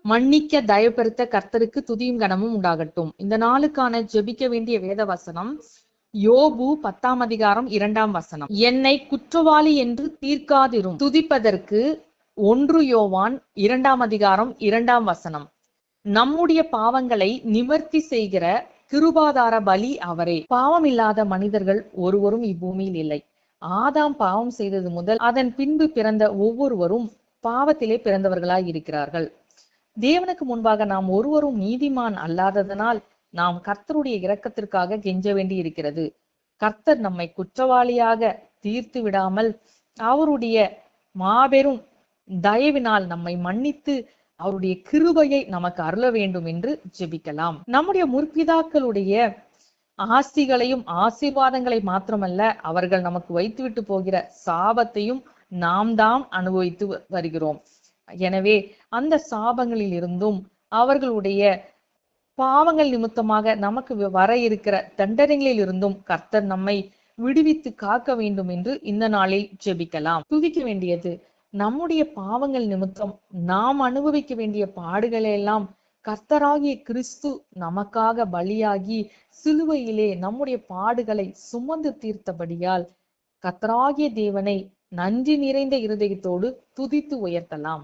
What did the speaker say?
மன்னிக்க தயவுபெருத்த கர்த்தருக்கு துதியும் கனமும் உண்டாகட்டும். இந்த நாளுக்கான ஜெபிக்க வேண்டிய வேத வசனம் யோபு 10:2 என்னை குற்றவாளி என்று தீர்க்காதிரும். துதிப்பதற்கு 1 யோவான் 2:2 நம்முடைய பாவங்களை நிவர்த்தி செய்கிற கிருபாதார பலி அவரே. பாவம் இல்லாத மனிதர்கள் ஒருவரும் இப்பூமியில் இல்லை. ஆதாம் பாவம் செய்தது முதல் அதன் பின்பு பிறந்த ஒவ்வொருவரும் பாவத்திலே பிறந்தவர்களாய் இருக்கிறார்கள். தேவனுக்கு முன்பாக நாம் ஒருவரும் நீதிமான் அல்லாததனால் நாம் கர்த்தருடைய இரக்கத்திற்காக கெஞ்ச வேண்டி இருக்கிறது. கர்த்தர் நம்மை குற்றவாளியாக தீர்த்து விடாமல் அவருடைய மாபெரும் தயவினால் நம்மை மன்னித்து அவருடைய கிருபையை நமக்கு அருள வேண்டும் என்று ஜெபிக்கலாம். நம்முடைய முற்பிதாக்களுடைய ஆசிகளையும் ஆசீர்வாதங்களை மாத்திரமல்ல, அவர்கள் நமக்கு வைத்துவிட்டு போகிற சாபத்தையும் நாம் தான் அனுபவித்து வருகிறோம். எனவே அந்த சாபங்களில் இருந்தும் அவர்களுடைய பாவங்கள் நிமித்தமாக நமக்கு வர இருக்கிற தண்டனைகளில் இருந்தும் கர்த்தர் நம்மை விடுவித்து காக்க வேண்டும் என்று இந்த நாளில் ஜெபிக்கலாம். துதிக்க வேண்டியது நம்முடைய பாவங்கள் நிமித்தம் நாம் அனுபவிக்க வேண்டிய பாடுகளை எல்லாம் கர்த்தராகிய கிறிஸ்து நமக்காக பலியாகி சிலுவையிலே நம்முடைய பாடுகளை சுமந்து தீர்த்தபடியால் கர்த்தராகிய தேவனை நன்றி நிறைந்த இருதயத்தோடு துதித்து உயர்த்தலாம்.